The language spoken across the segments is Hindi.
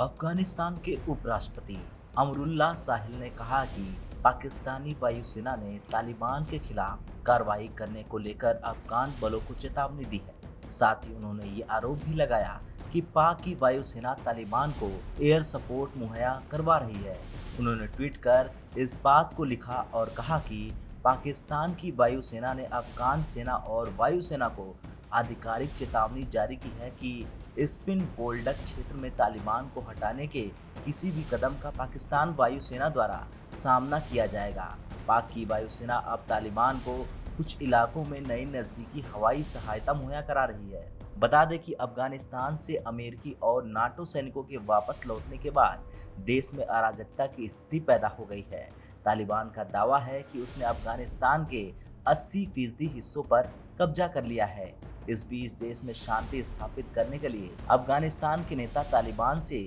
अफगानिस्तान के उपराष्ट्रपति अमरुल्लाह साहिल ने कहा कि पाकिस्तानी वायुसेना ने तालिबान के खिलाफ कार्रवाई करने को लेकर अफगान बलों को चेतावनी दी है। साथ ही उन्होंने ये आरोप भी लगाया कि पाक की वायुसेना तालिबान को एयर सपोर्ट मुहैया करवा रही है। उन्होंने ट्वीट कर इस बात को लिखा और कहा कि पाकिस्तान की वायुसेना ने अफगान सेना और वायुसेना को आधिकारिक चेतावनी जारी की है कि स्पिन बोल्डक क्षेत्र में तालिबान को हटाने के किसी भी कदम का पाकिस्तान वायुसेना द्वारा सामना किया जाएगा। पाक की वायुसेना अब तालिबान को कुछ इलाकों में नई नजदीकी हवाई सहायता मुहैया करा रही है। बता दें कि अफगानिस्तान से अमेरिकी और नाटो सैनिकों के वापस लौटने के बाद देश में अराजकता की स्थिति पैदा हो गई है। तालिबान का दावा है कि उसने अफगानिस्तान के 80% हिस्सों पर कब्जा कर लिया है। इस बीच देश में शांति स्थापित करने के लिए अफगानिस्तान के नेता तालिबान से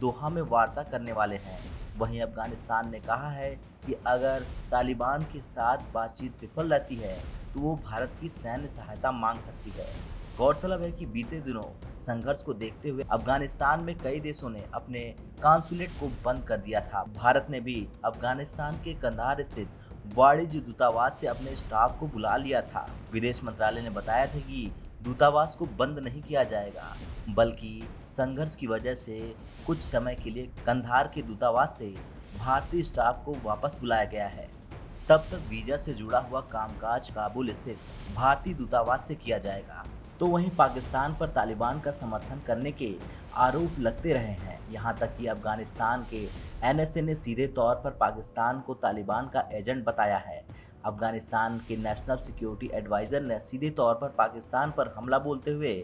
दोहा में वार्ता करने वाले हैं। वहीं अफगानिस्तान ने कहा है कि अगर तालिबान के साथ बातचीत विफल रहती है तो वो भारत की सैन्य सहायता मांग सकती है। गौरतलब है कि बीते दिनों संघर्ष को देखते हुए अफगानिस्तान में कई देशों ने अपने कांसुलेट को बंद कर दिया था। भारत ने भी अफगानिस्तान के कंधार स्थित वाणिज्य दूतावास से अपने स्टाफ को बुला लिया था। विदेश मंत्रालय ने बताया था कि दूतावास को बंद नहीं किया जाएगा, बल्कि संघर्ष की वजह से कुछ समय के लिए कंधार के दूतावास से भारतीय स्टाफ को वापस बुलाया गया है। तब तक वीजा से जुड़ा हुआ कामकाज काबुल स्थित भारतीय दूतावास से किया जाएगा। तो वहीं पाकिस्तान पर तालिबान का समर्थन करने के आरोप लगते रहे हैं। यहाँ तक कि अफगानिस्तान के एनएसए ने सीधे तौर पर पाकिस्तान को तालिबान का एजेंट बताया है। अफगानिस्तान के नेशनल सिक्योरिटी एडवाइजर ने सीधे तौर पर पाकिस्तान पर हमला बोलते हुए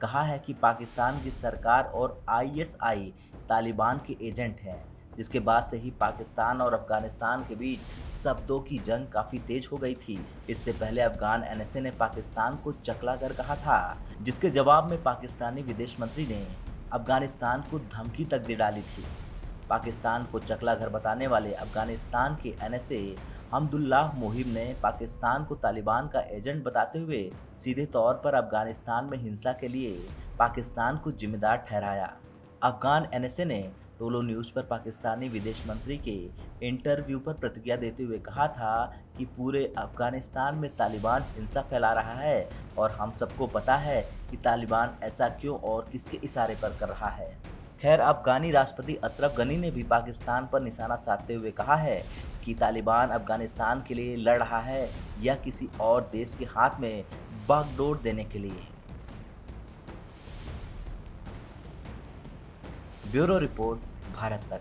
कहा है कि पाकिस्तान की सरकार और आईएसआई तालिबान के एजेंट हैं। जिसके बाद से ही पाकिस्तान और अफगानिस्तान के बीच शब्दों की जंग काफ़ी तेज हो गई थी। इससे पहले अफगान एनएसए ने पाकिस्तान को चकला कर कहा था, जिसके जवाब में पाकिस्तानी विदेश मंत्री ने अफगानिस्तान को धमकी तक दे डाली थी। पाकिस्तान को चकला घर बताने वाले अफगानिस्तान के एनएसए हमदुल्लाह मोहिब ने पाकिस्तान को तालिबान का एजेंट बताते हुए सीधे तौर पर अफगानिस्तान में हिंसा के लिए पाकिस्तान को जिम्मेदार ठहराया। अफगान एनएसए ने टोलो न्यूज़ पर पाकिस्तानी विदेश मंत्री के इंटरव्यू पर प्रतिक्रिया देते हुए कहा था कि पूरे अफगानिस्तान में तालिबान हिंसा फैला रहा है और हम सबको पता है कि तालिबान ऐसा क्यों और किसके इशारे पर कर रहा है। खैर, अफगानी राष्ट्रपति अशरफ गनी ने भी पाकिस्तान पर निशाना साधते हुए कहा है कि तालिबान अफगानिस्तान के लिए लड़ रहा है या किसी और देश के हाथ में बागडोर देने के लिए। ब्यूरो रिपोर्ट, भारत तक।